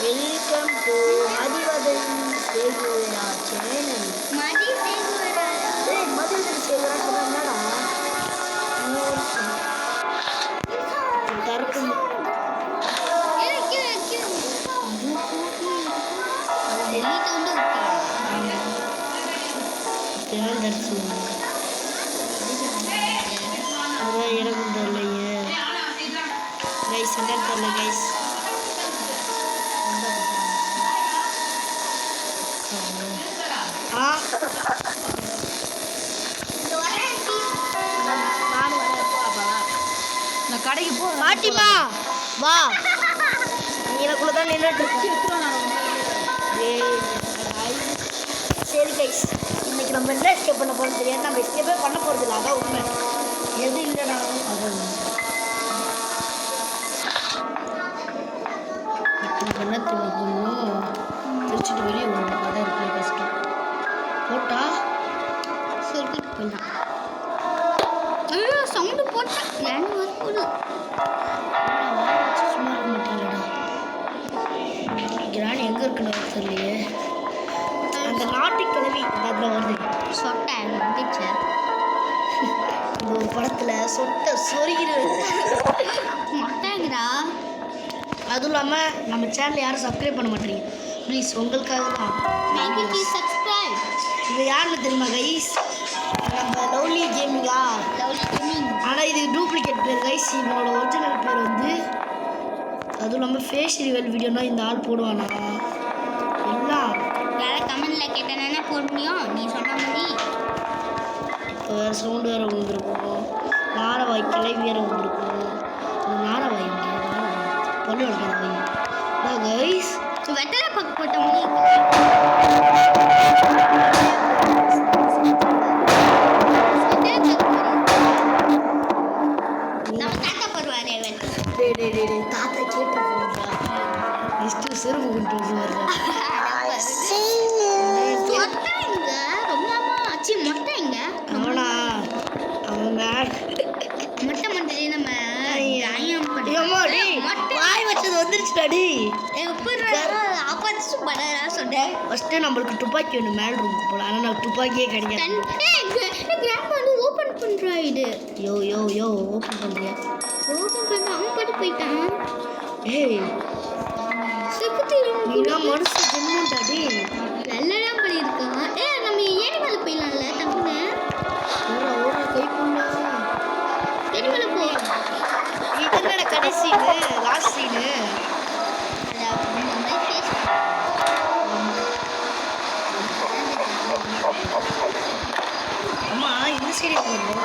Welcome to Mathivathan Che Guevara channel. Mathivathan Che Guevara சொன்னாடா தரப்பு அதான் எனக்கு தெரியலையே கைஸ், என்ன தெரியல கைஸ். நான் கடைக்கு போ பாட்டிமா வா, எனக்குள்ளதான் நின்றுட்டு. சரி கைஸ், இன்னைக்கு நம்ம என்ன எஸ்கேப் பண்ண போகிறது தெரியாது. நம்ம எஸ்கேப்பே பண்ண போகிறது இல்லை, அதான் உண்மை. எது இல்லைனா அதான் என்ன தெரியும். திருச்சிட்டு வெளியே வரும், அதான் இருக்கு கஷ்டம். போட்டா சொல்லிட்டு போயிடலாம். சவுண்டு போட்டேன் வரக்கூடாது. சும்மா இருக்க மாட்டேங்கடா. கிராணி எங்கே இருக்குன்னு தெரியலையே. அந்த நாட்டு கிழவி அதில் வருது. சொட்டை வந்துச்சு இந்த ஒரு படத்தில் சொட்டை சொருகிறது மொட்டைங்கிறா. அதுவும் இல்லாமல் நம்ம சேனல் யாரும் சப்ஸ்கிரைப் பண்ண மாட்டேறீங்க. ப்ளீஸ் உங்களுக்காக தான். சப்ஸ்கிரைப். இது யாருன்னு தெரியுமா கைஸ்? நம்ம லவ்லி கேமிங்கா. ஆனால் இது டூப்ளிகேட் பேர் கைஸ். இவனோட ஒரிஜினல் பேர் வந்து, அதுவும் இல்லாமல் ஃபேஸ் ரிவல் வீடியோனா இந்த ஆள் போடுவானா எல்லாம். யாராவது கமெண்ட்டில் கேட்டேன்னா போட முடியும். நீ சொன்ன மாதிரி இப்போ வேறு சவுண்டு வேறு வந்துருக்கும். நாரவாய் கிளை வேறு வந்துருக்கும். நாரவாய் இங்கே பல்லு வளர்க்கணும் கைஸ். வெட்டலை பக்கம் போட்ட மாதிரி தாத்தா கேட்டு போடுறா. நெக்ஸ்ட்டு சிறுமு கொண்டு வருவா. அவனா அவன் மொட்டை மண்டலே நம்ம வாய் வச்சது வந்துருச்சுடாடி. சொன்னேன் ஃபஸ்ட்டு நம்மளுக்கு துப்பாக்கி ஒன்று மேல் ரூமுக்கு போகலாம். ஆனால் நான் துப்பாக்கியே கிடைக்காது. ஓப்பன் பண்ணுறா. இது யோ யோ யோ ஓப்பன் பண்ணுறியா? ஓப்பன் பண்ண அவன் பாட்டு போயிட்டான். ஏய் நீனா மனசு ஜென்மண்டாடி. நல்லதான் பண்ணியிருக்கான். நம்ம ஏனி மேலே போயிடலாம்ல தப்புன்னு. ஒரு கை பண்ணா ஏனி மேலே போ. இதனோட கடைசி சீனு, லாஸ்ட் சீனு. அம்மா இந்த சீரியல் போடுறோம்.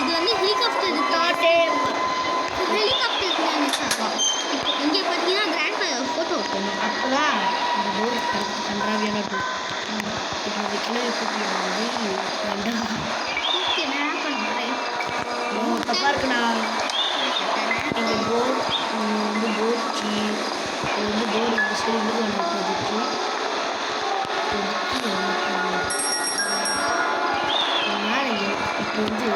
இது வந்து ஹெலிகாப்டர். இங்கே பார்த்தீங்கன்னா கிராண்ட் ஃபோட்டோ வைக்கணும். அப்போதான் இந்த போர் கன்றாவியான டூ இப்போ அந்த கிளவி கூப்பிட்டு தப்பாக இருக்குண்ணா. இந்த போர் வந்து போர்ச்சி இது வந்து போர் இந்த சரி இது இப்போதைக்கு இப்போ வந்து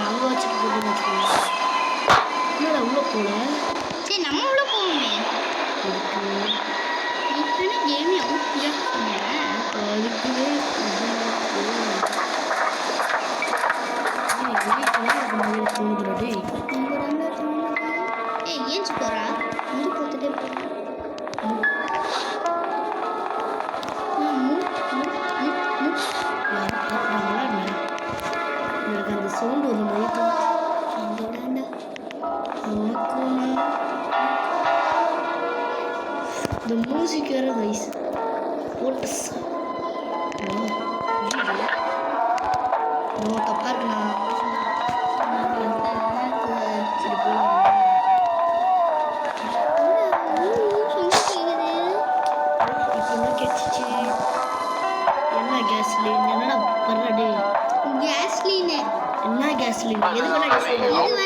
அங்கே வச்சுட்டு போட்டு வச்சுக்கோங்க. இன்னொரு அவ்வளோ போல. சரி நம்ம உள்ள போவோமே. அதுக்கு கேம் தோணுதுடி. ஏஞ்சி போறா முடி போட்டுட்டே எனக்கு அந்த சவுண்டு வந்து மொழிக்கும். இந்த மியூசிக் வேறு ரைஸ் போட்டு தப்பாக இருக்குண்ணா. கேஸ்லின் என்ன கேஸ்லின் எதுக்குள்ள கேஸ்லின் இது வந்து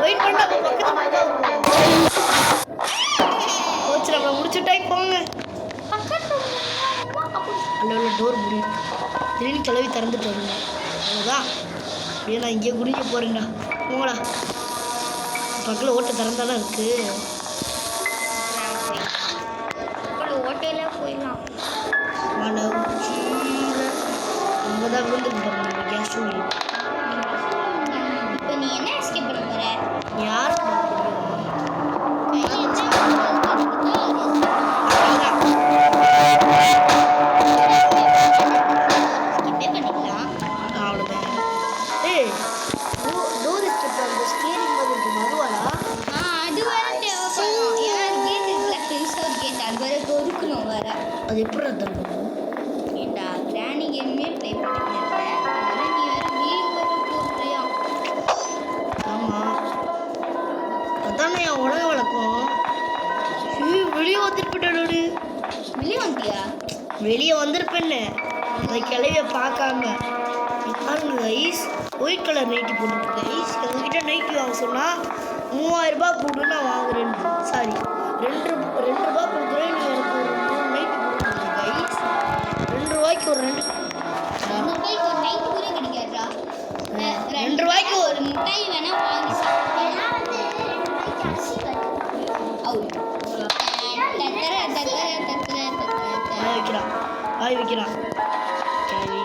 வெயிட் பண்ணா கோச்சு நம்ம முடிச்சுட்டா போங்க அல்ல டோர் முடியும் திடீர்னு கிளவி திறந்துட்டு வருங்க அவ்வளோதான் அப்படியே நான் இங்கேயே குடிக்க போகிறேங்கண்ணா போங்கடா பக்கத்தில் ஓட்டை திறந்தாலும் இருக்கு ஓட்டையில போயிடலாம் மழை உச்சியில் அங்கே தான் விழுந்துட்டு நம்ம கேஸ் ஸ்டூடியோ இப்போ நீ என்ன எஸ்கேப் பண்ண போற யார் அவ்வளோதான் ஏய் டோர் ஸ்டெப் அந்த ஸ்டீரிங் மாதிரி இருக்கு மதுவாடா அது எப்படி தரணும் ஆமாம் அதானே என் உலக வழக்கம் வெளியே வந்துருப்பேன் வெளியே வந்திருப்பேன்னு அந்த கிளவியை பார்க்காம பாருங்க கைஸ் ஒயிட் கலர் நைட்டி போட்டுருக்கு கைஸ் எங்ககிட்ட நைட்டி வாங்க சொன்னால் 3000 ரூபாய் போட்டு நான் வாங்குறேன் சாரி 2 ரூபாய் கொடுக்குறேன் நீ எனக்கு ஒரு 3 நைட்டி போட்டுருங்க கைஸ் 2 ரூபாய்க்கு ஒரு 2 ரூபாய்க்கு ஒரு மிட்டாய் வேணா வாங்கி சாப்பிடலாம் வாய் வைக்கிறான் கிளவி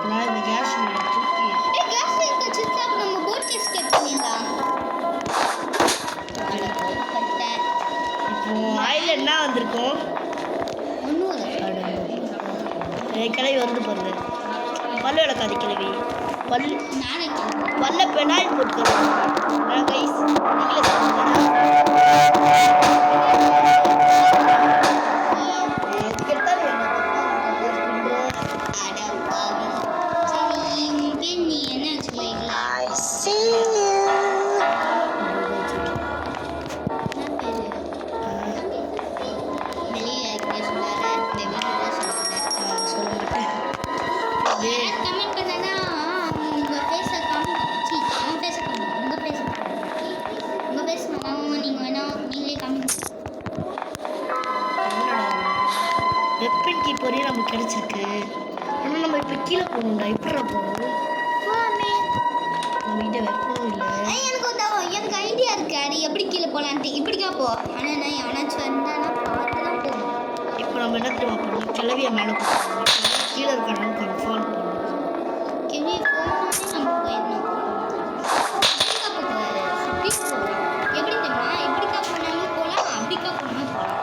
நான் இந்த கேஸ் தூக்கி இப்போ ஆயில் என்ன வந்திருக்கும் கிளவி வந்து பாருங்க பல்லு விளக்காது கிளவி பல்ல பெனாயில் போட்டுக்கிறோம் நான் கைஸ் வெப்பன் கீப்பரே நமக்கு கிடைச்சிருக்கு ஆனால் நம்ம இப்போ கீழே போகணும்டா எப்படி போகணும் நம்மகிட்ட வெப்பனும் இல்லை எனக்கு ஐடியா இருக்கு நீ எப்படி கீழே போலான்ட்டு இப்படிக்கா போ ஆனா நான் எவனாச்சும் வந்தானா பார்த்து தான் போகணும் இப்போ நம்ம என்ன தெரியுமா பண்ணணும் கிளவியை மேலே போகணும் கீழே இருக்கானு கன்ஃபார்ம் பண்ணணும் கிளவி போனோடனே நம்ம போயிடணும் எப்படி தெரியுமா இப்படிக்கா போனாலும் போகலாம் அப்படிக்கா போனாலும் போகலாம்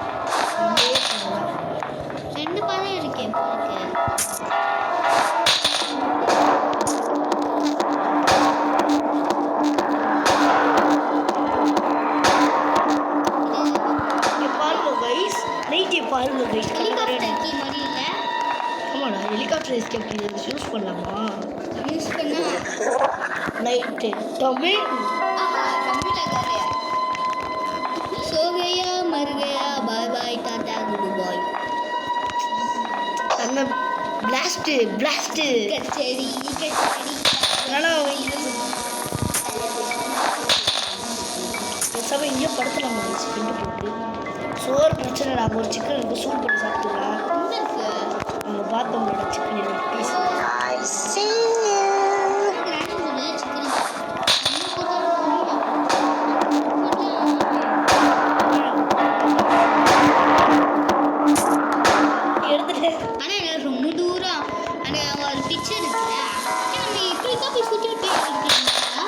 ஆமாடா ஹெலிகாப்டர் எஸ்கேப் பண்ணுறது யூஸ் பண்ணலாமா யூஸ் பண்ணா நைட்டு தமிழ் सो गया मर गया bye bye tata goodbye அந்த பிளாஸ்ட்டு கச்சேரி அதனால் பேசாமல் இங்கே படுத்துலாம் ஸ்பிண்டு போட்டு சோறு பிரச்சனை நாங்கள் ஒரு சிக்கன் இருக்குது சூப் பண்ணி சாப்பிட்டுக்கலாம் எங்க இருக்கு அங்கே பார்த்தோம்லோட சிக்கன் பீஸ் எடுத்துட்டு ஆனா எனக்கு ரொம்ப தூரம் அந்த ஒரு பிக்சர் இருக்குல்ல நம்ம இப்படி தான் போய் சுற்றி விட்டு இருக்கீங்களா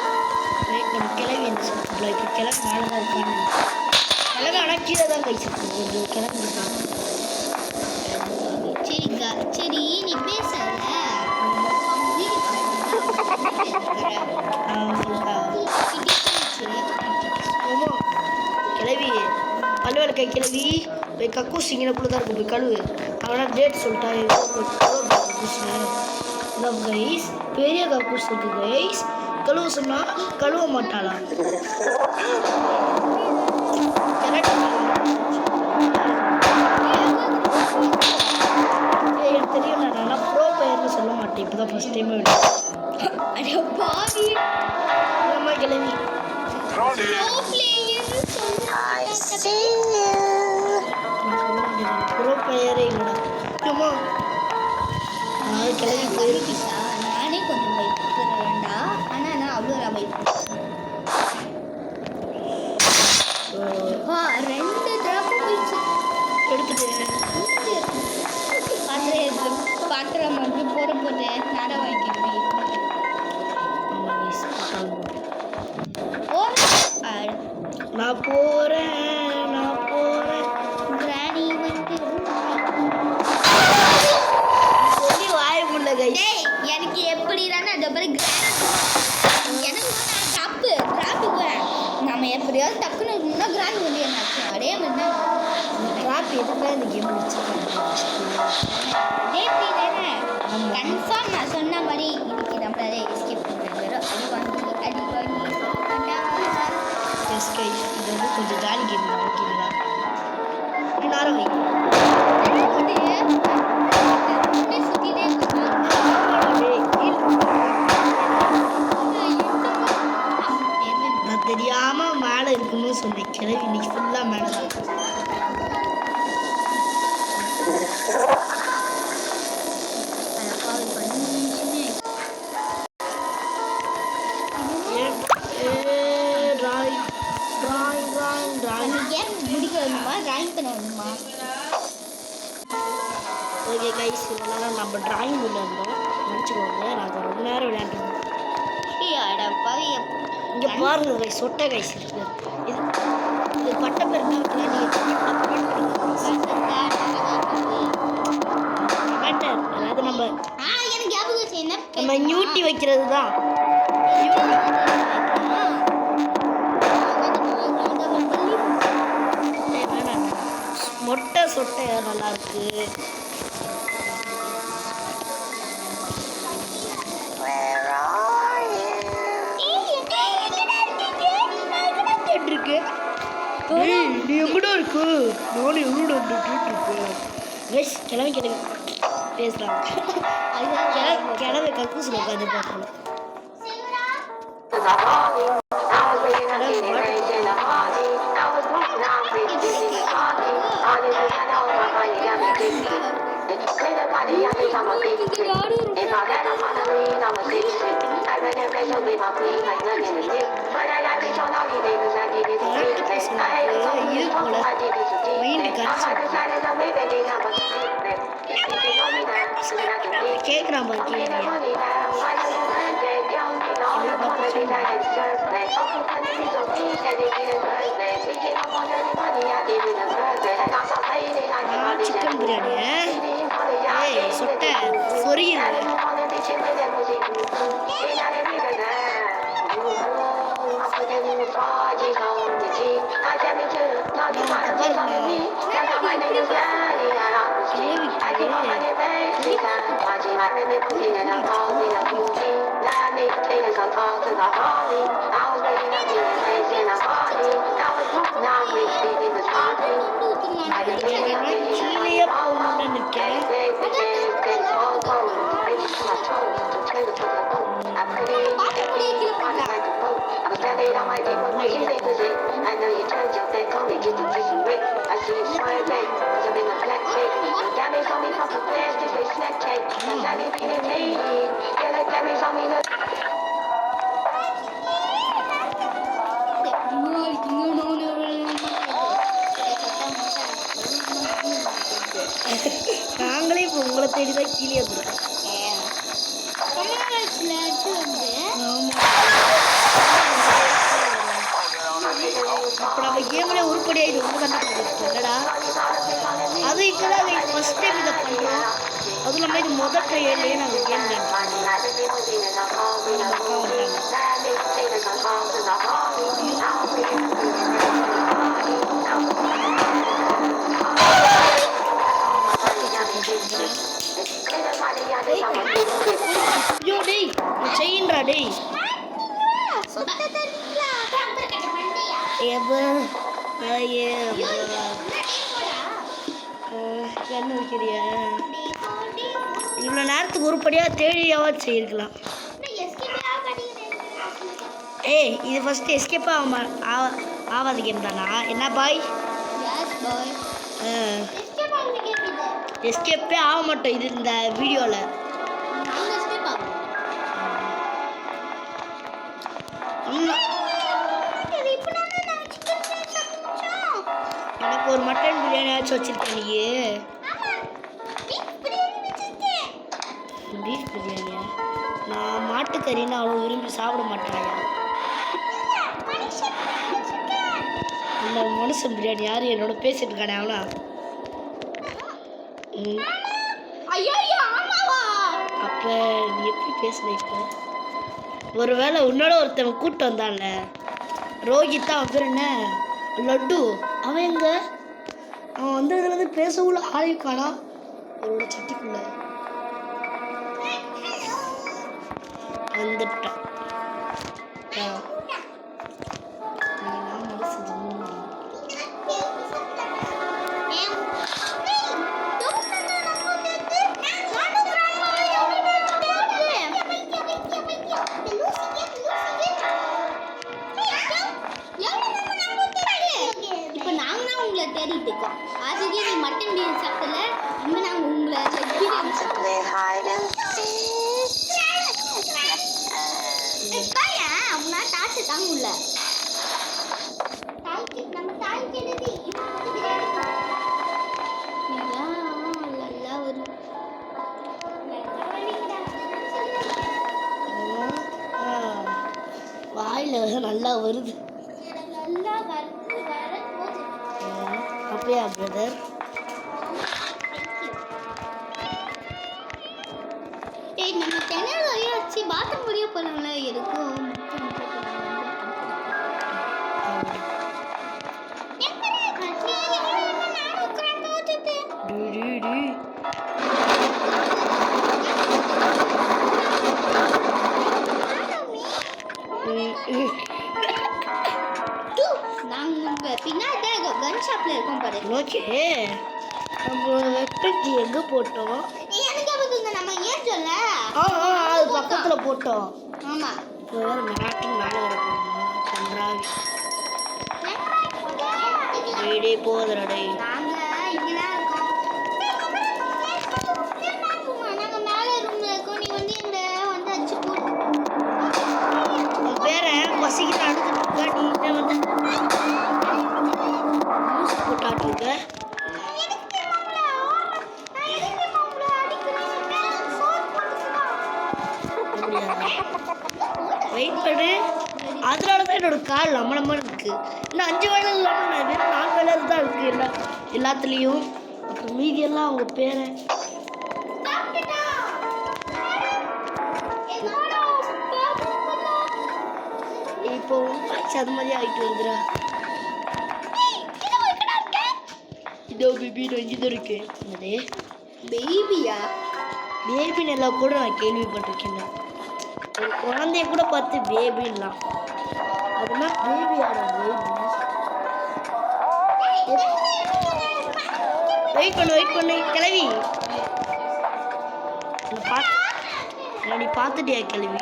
நம்ம கிளவி என்ன சொல்லிட்டு இப்போ கிளம்பி மேலே தான் உட்காந்து கிளம்பி ஆனால் கீழே தான் கைச்சிருக்கு கொஞ்சம் கிளம்பி சரிக்கா சரி நீ பேசல கிளவி பல்வேறு கை கிளவி போய் கக்கூஸ் இங்கனக்குள்ளே தான் இருக்கும் போய் கழுவு அவனால் டேட் சொல்லிட்டான் கக்கூஸ் கைஸ் பெரிய கக்கூஸ் இருக்கு கைஸ் கழுவ சொன்னால் கழுவ மாட்டாளா எனக்கு தெரியும் நான் ப்ரோ பிளேயர்னு சொல்ல மாட்டேன் இப்போ தான் ஃபஸ்ட் டைம் அட பாவி அம்மா கிளவி ப்ரோ பிளேயர் ப்ரோ பிளேயரே இல்லைடா அம்மா நான் கிளவி போயிருக்கு நானே கொஞ்சம் பயப்படுறேன்டா ஆனா நான் அவ்வளோ பயப்படுறேன் ரெண்டு தடவை போயிடுச்சு எடுத்துட்டு பாத்திரம் மட்டும் போட போட்டு நட வாங்கிக்கிறேன் நான் போறேன் கிராணி வந்து சொல்லி வாய முடியல கைஸ் டேய் எனக்கு எப்படி தானே அந்த மாதிரி எனக்கு தப்பு டிராஃபிக் நம்ம எப்படியாவது டக்குன்னு இருக்கணும்னா கிராண்ட் வந்து என்னாச்சு அதே மாதிரி தான் டிராப் எதுக்குலாம் இந்த கேம் வச்சுருக்காங்க கன்ஃபார்ம் நான் சொன்ன மாதிரி இன்னைக்கு நம்மளால எஸ்கேப் பண்ணுறது அடி வாங்கி எஸ் கைஸ் இது வந்து கொஞ்சம் ஜாலி கேம் தான் ஓகேங்களா நேரம் வை சுற்றிட்டே நான் தெரியாம மேலே இருக்குன்னு சொன்னேன் கிளவி இன்னைக்கு ஃபுல்லாக மேலே தான் ஓகே கைஸ் இவ்வளோ நேரம் நம்ம டிராயிங் போர்டில் இருந்தோம் நினச்சிக்கோங்க நாங்கள் ரொம்ப நேரம் விளையாண்டுருந்தோம் இங்கே பாருங்க கைஸ் சொட்டை கைஸ் இருக்கு இது இது பட்ட பேர் கமெண்டர் அதாவது நம்ம நியூட்டி வைக்கிறது தான் மொட்டை சொட்டை நல்லா இருக்கு இருக்கு நீ எங்கடா இருக்கு நானும் எவ்வளோ இருக்கேன் கைஸ் கிளம்பி பேசலாம் கிளம்பி கக்கூசில் உட்காந்து பார்க்கலாம் கேட்குறான் சிக்கன் பிரியாணி ஏய் சொட்டை சொரியுது கீழே போகணும்னு நிற்கேன். நாங்களே இப்போ உங்களை தேடி தான் கீழே வந்துருக்கோம். இப்போ நம்ம கேம்ல உருப்படி ஆகிட்டு ரொம்ப கண்டுபிடிச்சிருக்கோம் இல்லடா. அது இப்போதான் ஃபர்ஸ்ட் டைம் இதை பண்ணுறோம். அதுவும் இல்லாமல் இது முதல் ட்ரையர்லேயே நாங்கள் கேம் ஐயோ டேய் செய்யின்றா டேய். என்ன வைக்கிறியா? இவ்வளோ நேரத்துக்கு உருப்படியாக தேடியாவது செய்யிருக்கலாம். ஏய் இது ஃபஸ்ட்டு எஸ்கேப் ஆகாத கேம் தானா? என்ன பாய்? எஸ்கேப்பே ஆக மாட்டோம் இது இந்த வீடியோவில். எனக்கு ஒரு மட்டன் பிரியாணி ஆச்சு வச்சிருக்கேன். நீ பீஃப் பிரியாணியா? நான் மாட்டுக்கறின்னு அவ்வளோ விரும்பி சாப்பிட மாட்டேன். அந்த மனுஷன் பிரியாணி யார் என்னோட பேசிட்டு இருக்கானே அவனா? அப்போ நீ எப்படி பேசுன? இப்போ ஒருவேளை உன்னோட ஒருத்தவன் கூப்பிட்டு வந்தான்ல ரோஹித், அவன் பேர் என்ன? லட்டு. அவன் எங்க? அவன் வந்ததுலேருந்து பேசவுள்ள ஆயுக்கானா அவரோட சட்டிக்குள்ள வந்துட்டான். தேடிட்டு இருக்கோம். அதுக்கே நீ மட்டன் பிரியாணி சாப்பிடல. இன்னும் நாங்கள் உங்களை அப்படின்னா டாச்சு தாங்க உள்ள நம்ம தாய்க்கு எழுதி வாயில் நல்லா வருது. அப்படியா பிரதர்? ஏய் நம்ம தென்னல் வச்சு பாத்ரூம் முடிய போறாங்களே இருக்கும். கன் ஷாப்ல இருக்கோம் பாரு. ஓகே நம்ம வெப்பத்தி எங்க போட்டோம்? எனக்கு வந்து நம்ம ஏன் சொல்ல அது பக்கத்துல போட்டோம். ஆமா வேற நாட்டின் மேலே வர போறோம். கன்றாவி டேய் போதறடே. நாங்க இங்க தான் இருக்கோம். நாங்க மேலே ரூம்ல இருக்கோம். நீ வந்து இந்த வந்து அடிச்சு போடு. வேற பசிக்கு அழுதுட்டு நீ என்ன வந்து போட்டாட்டுருக்க? வெயிட் பண்ணு. அதனால தான் என்னோட கால் நம்ம இருக்கு. இன்னும் 5 வேலை இல்லாமல் நான் வெறும் 4 வேலை தான் இருக்கு எல்லாத்துலேயும். அப்புறம் மீதியெல்லாம் அவங்க பேரை இப்போ அது மாதிரி ஆகிட்டு வந்துடா. இதோ பேபி இங்கே தான் இருக்கு. என்னது பேபியா? பேபின் எல்லாம் கூட நான் கேள்விப்பட்டிருக்கேன். ஒரு குழந்தைய கூட பார்த்து பேபின்லாம். அதுனா பேபியோட பேபி. வெயிட் பண்ணு கிளவி. நீ பார்த்துட்டியா கிளவி?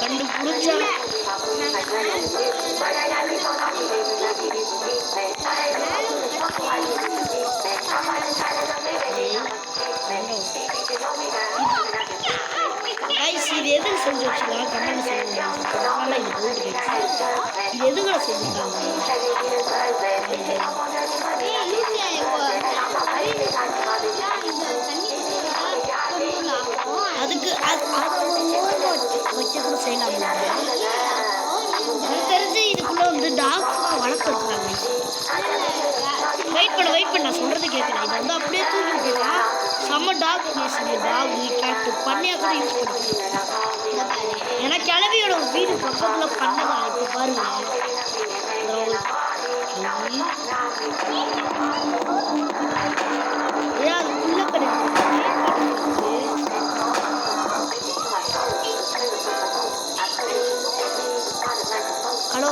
கண்டுபிடிச்சா இது எதுக்கு செஞ்சு வச்சுக்கலாம்? கமெண்ட் சொல்லுங்க. இது எதுக்குள்ள செஞ்சுருக்காங்க? அதுக்கு வைக்க கூட செய்யலாம். எனக்கு தெரிஞ்சு இதுக்குள்ள வந்து டாக்ஸ் வளர்த்துருக்காங்க. வெயிட் பண்ண நான் சொல்றது கேட்குறேன். இது வந்து அப்படியே தூக்கி போயிடலாம். செம்ம டாக் டாக் கேட்டு பண்ணையாக கூட யூஸ் பண்ணிக்கலாம். ஏன்னா கிளவியோட வீடு பக்கத்தில் பண்ணதான். இப்போ பாருங்க ஏன் அதுக்குள்ள கிடையாது ஹலோ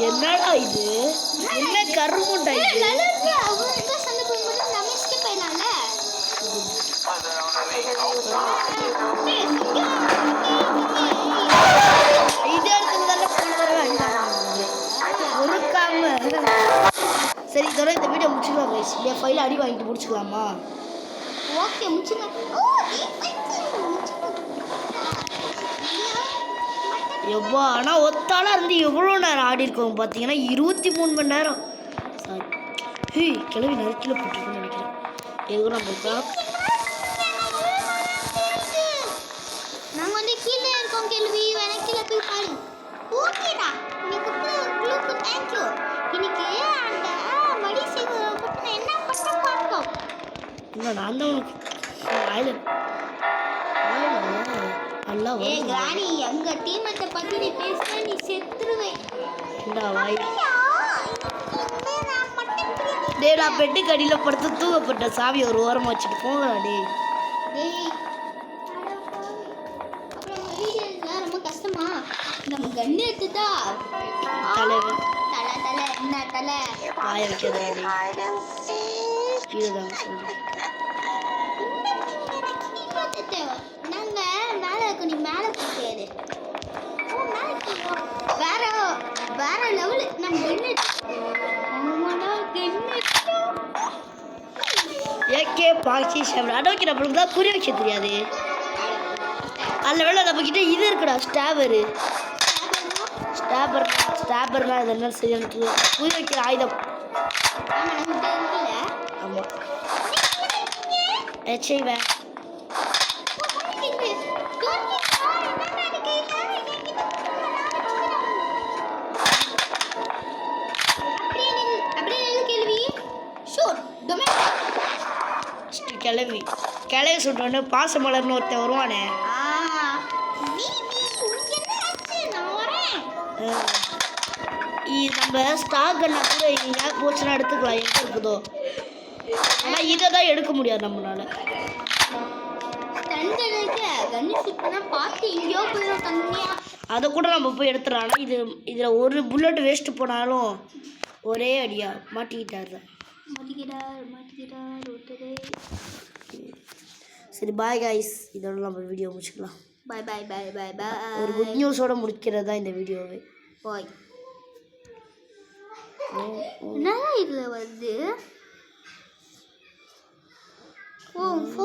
என்னடா இது? என்ன கருமுண்டா இது? சரி இதோட இந்த வீடியோ முடிச்சுக்கலாம் கைஸ். என் ஃபைல அடி வாங்கிட்டு முடிச்சுக்கலாமா? ஓகே முடிச்சுக்கலாம். எவ்வளோ ஆனால் ஒத்தாளாக இருந்து எவ்வளோ நேரம் ஆடி இருக்கோம் பார்த்தீங்கன்னா 23 மணி நேரம். சாரி கிளவி நறுக்கில் போட்டிருக்கோன்னு நினைக்கிறேன். எதுவும் நம்மளுக்கா நாங்கள் வந்து கீழே இருக்கோம். கேள்வி வேணா கீழே போய் பாரு. ஓகேடா இன்னைக்கு க்ளூக்கு தேங்க்யூ. இன்னைக்கு அந்த மடி செய்வ பட்டு என்ன பண்ண பார்த்தோம். இல்லை நான் தான் உனக்கு நல்லா கிராணி எங்க டீமத்தை பத்தி நீ பேசினா நீ செத்துருவே. டேய் நான் பெட்டு கடியில் படுத்து தூக்கப்பட்ட சாவி ஒரு ஓரமாக வச்சுட்டு போங்கடா டேய். அப்புறம் ரொம்ப கஷ்டமா நம்ம கண்ணு எடுத்துட்டா தலைவன் தலை என்ன தலை வாய வைக்கிறதா கீழே தான் சொல்லுங்கள். நாங்க மேல இருக்க நீ மேல போகாது. வேற வேற லெவல் நம்ம ஏகே பாக்ஸி ஷேவர் அட வைக்கிற நம்மளுக்கு தான் புரிய வைக்க தெரியாது. அதில் வேலை நம்மக்கிட்ட இது இருக்குடா ஸ்டாபர்னா இது என்ன சரியான புரிய வைக்கிற ஆயுதம். ஆமாம் எச்சைவேன் கிளவி சொல்றோன்னு பாசமலர்னு ஒருத்தன் வருவானே. நம்ம ஸ்டாக் கண்ணா கூட எங்கேயா போச்சுன்னா எடுத்துக்கலாம் எங்கே இருக்குதோ. ஆனால் இதை தான் எடுக்க முடியாது நம்மளால. அதை கூட நம்ம போய் எடுத்துடலாம். ஆனால் இதில் ஒரு புல்லட் வேஸ்ட்டு போனாலும் ஒரே அடியா மாட்டிக்கிட்டார். மாட்டிக்கிட்டார் ஒருத்தர். சரி பாய் கைஸ், இதோட நம்ம வீடியோ முடிச்சுக்கலாம். Bye bye bye bye bye. ஒரு குட் நியூஸோட முடிக்கிறது தான் இந்த வீடியோவே. பாய். என்னடா இதுல வருது? ஓ